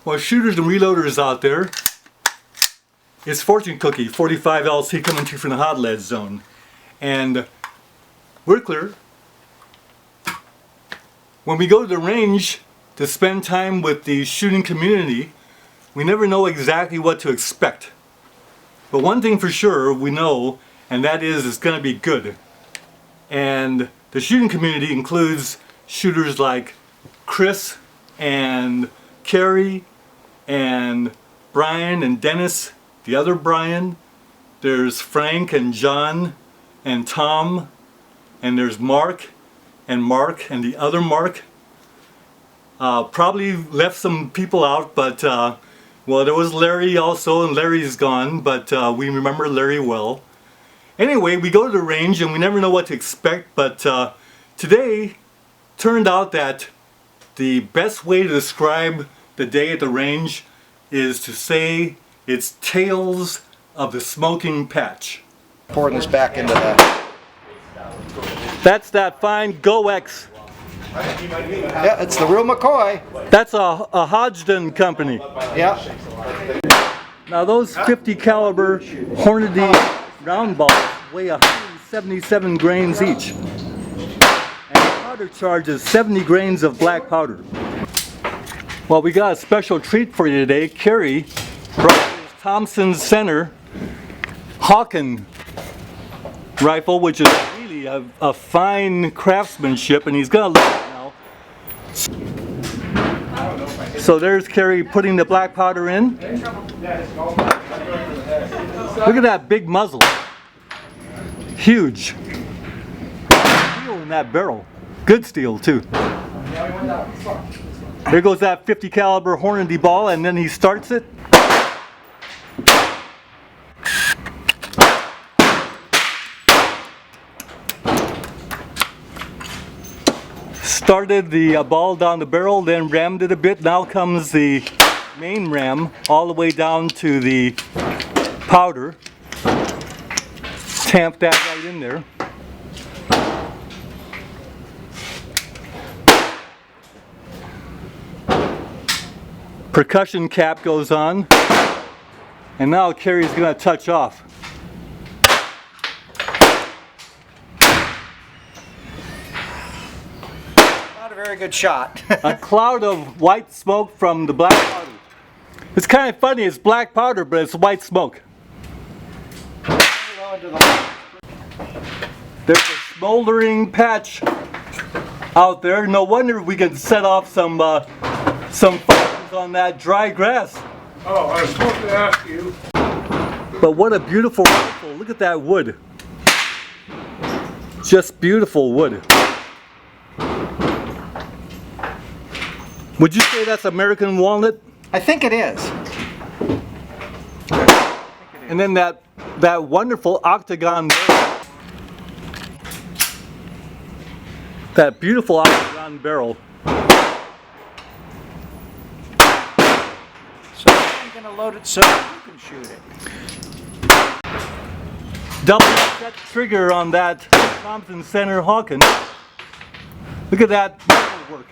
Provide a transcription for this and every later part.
Well, shooters and reloaders out there, it's Fortune Cookie 45 LC coming to you from the hot lead zone. And we're clear. When we go to the range to spend time with the shooting community, we never know exactly what to expect. But one thing for sure we know, and that is it's going to be good. And the shooting community includes shooters like Chris and Cary and Brian and Dennis, the other Brian. There's Frank and John and Tom, and there's Mark and the other Mark. Probably left some people out, but well, there was Larry also, and Larry's gone, but we remember Larry well. Anyway, we go to the range and we never know what to expect, but today turned out that the best way to describe the day at the range is to say it's Tales of the Smoking Patch. Pouring this back into that. That's that fine Go-X. Yeah, it's the real McCoy. That's a Hodgdon company. Yeah. Now those 50 caliber Hornady round balls weigh 177 grains each. And the powder charge is 70 grains of black powder. Well, we got a special treat for you today. Cary brought his Thompson Center Hawken rifle, which is really a fine craftsmanship, and he's gonna look at it now. So there's Cary putting the black powder in. Look at that big muzzle. Huge. Steel in that barrel. Good steel too. There goes that 50 caliber Hornady ball, and then he starts it. Started the ball down the barrel, then rammed it a bit. Now comes the main ram all the way down to the powder. Tamp that right in there. Percussion cap goes on, and now Cary's going to touch off. Not a very good shot. A cloud of white smoke from the black powder. It's kind of funny, it's black powder, but it's white smoke. There's a smoldering patch out there. No wonder we can set off some fires on that dry grass. Oh, I was supposed to ask you. But what a beautiful rifle. Look at that wood. Just beautiful wood. Would you say that's American walnut? I think it is. And then that wonderful octagon barrel. That beautiful octagon barrel. So I'm going to load it so you can shoot it. Double set trigger on that Thompson Center Hawken. Look at that work.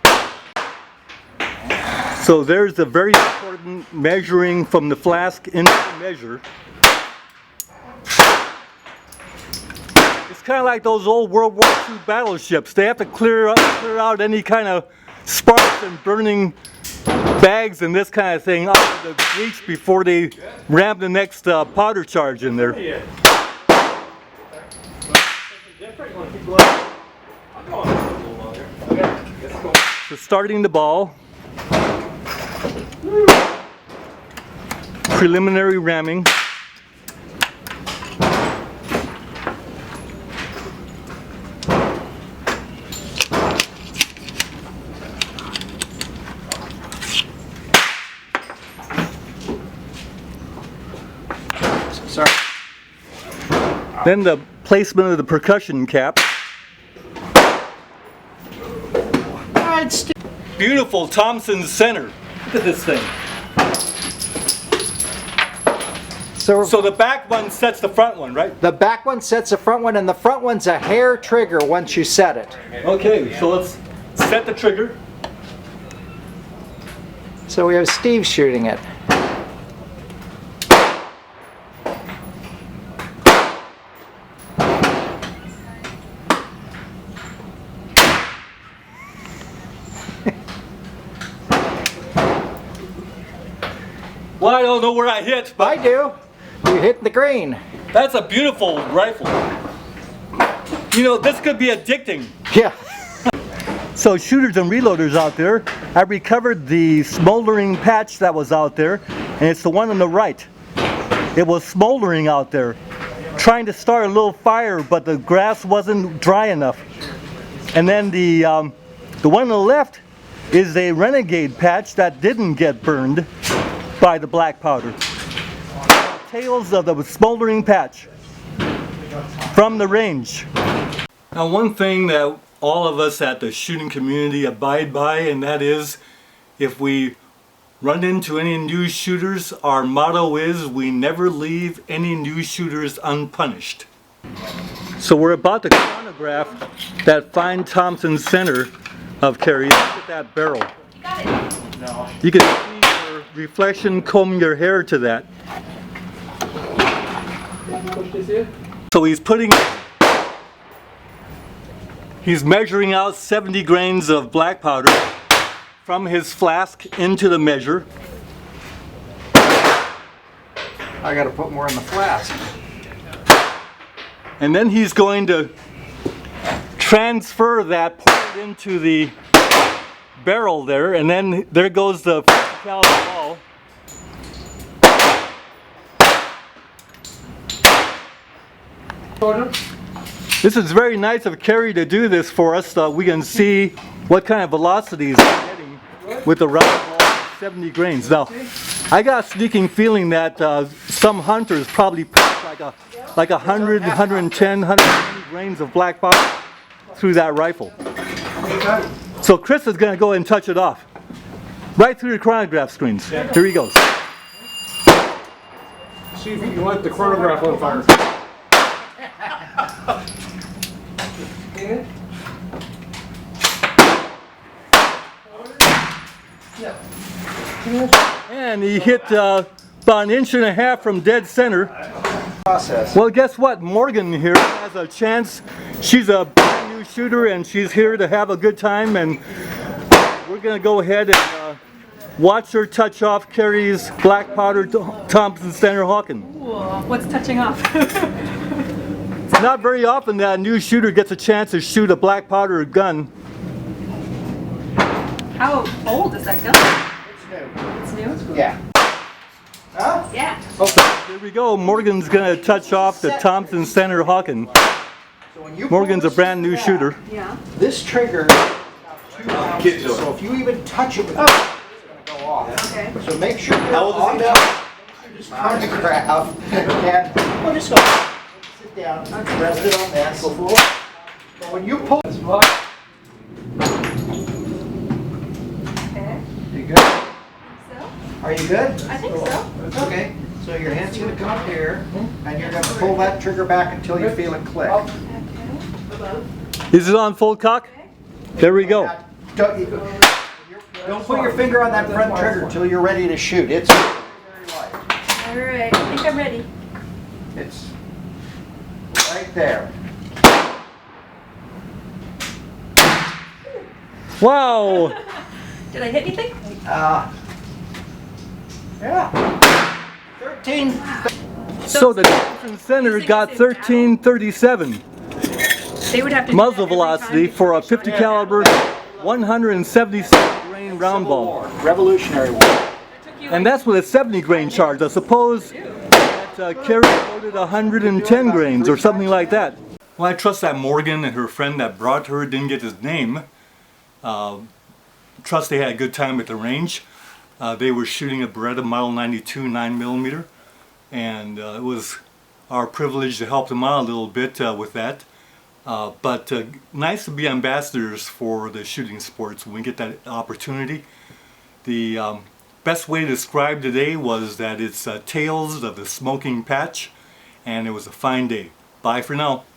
So there's the very important measuring from the flask into the measure. It's kind of like those old World War II battleships. They have to clear out any kind of sparks and burning bags and this kind of thing out of the breech before they ram the next powder charge in there. So starting the ball. Preliminary ramming. Sorry. Then the placement of the percussion cap. Beautiful Thompson Center. Look at this thing. So the back one sets the front one, right? The back one sets the front one, and the front one's a hair trigger once you set it. Okay, so let's set the trigger. So we have Steve shooting it. Well, I don't know where I hit, but I do. You hit the green. that's a beautiful rifle. You know, this could be addicting. Yeah. So shooters and reloaders out there, I recovered the smoldering patch that was out there, and it's the one on the right. It was smoldering out there, trying to start a little fire, but the grass wasn't dry enough. And then the one on the left is a renegade patch that didn't get burned by the black powder. Tails of the smoldering patch from the range. Now, one thing that all of us at the shooting community abide by, and that is, if we run into any new shooters, our motto is we never leave any new shooters unpunished. So we're about to chronograph that fine Thompson center of Cary. Look at that barrel. You can see your reflection combing your hair to that. So he's measuring out 70 grains of black powder from his flask into the measure. I gotta put more in the flask. And then he's going to transfer that part into the barrel there, and then there goes the 50 caliber ball. This is very nice of Cary to do this for us so we can see what kind of velocities we're getting with the round ball at 70 grains. Now, I got a sneaking feeling that some hunters probably put like 100, 110, 120 grains of black powder through that rifle. So Chris is going to go and touch it off right through the chronograph screens. Here he goes. See if you light the chronograph on fire. And he hit about an inch and a half from dead center. Process. Well, guess what? Morgan here has a chance. She's a brand new shooter and she's here to have a good time, and we're going to go ahead and watch her touch off Cary's black powder Thompson Center Hawken. Ooh, what's touching off? It's not very often that a new shooter gets a chance to shoot a black powder gun. How old is that gun? It's new? Yeah. Huh? Yeah. Here we go. Morgan's going to touch off the Thompson Center Hawken. So when you Morgan's pull a brand new this shooter. Yeah. This trigger is about 2 ounces, so if you even touch it with it's going to go off. Okay. So make sure you're on that. Just chronograph and we'll just go sit down, rest it on this. But when you pull this block, Okay. you good? So? Are you good? I think so. Okay. So your hand's going to come up here, and you're going to pull that trigger back until you feel it click. Okay. Is it on full cock? There we go. Don't put your finger on that front trigger until you're ready to shoot. It's very light. All right. I think I'm ready. It's right there. Wow! Did I hit anything? Yeah. 13. So the Thompson Center got 1337 They would have to do muzzle that every velocity time for a before 50 they caliber 177 grain round ball. Revolutionary War. took you And like- that's with a 70 grain charge. I suppose that Cary loaded 110 grains or something like that. Well, I trust that Morgan and her friend that brought her didn't get his name. Trust they had a good time at the range. They were shooting a Beretta Model 92 9mm, and it was our privilege to help them out a little bit with that. But nice to be ambassadors for the shooting sports when we get that opportunity. The best way to describe today was that it's tales of the smoking patch, and it was a fine day. Bye for now.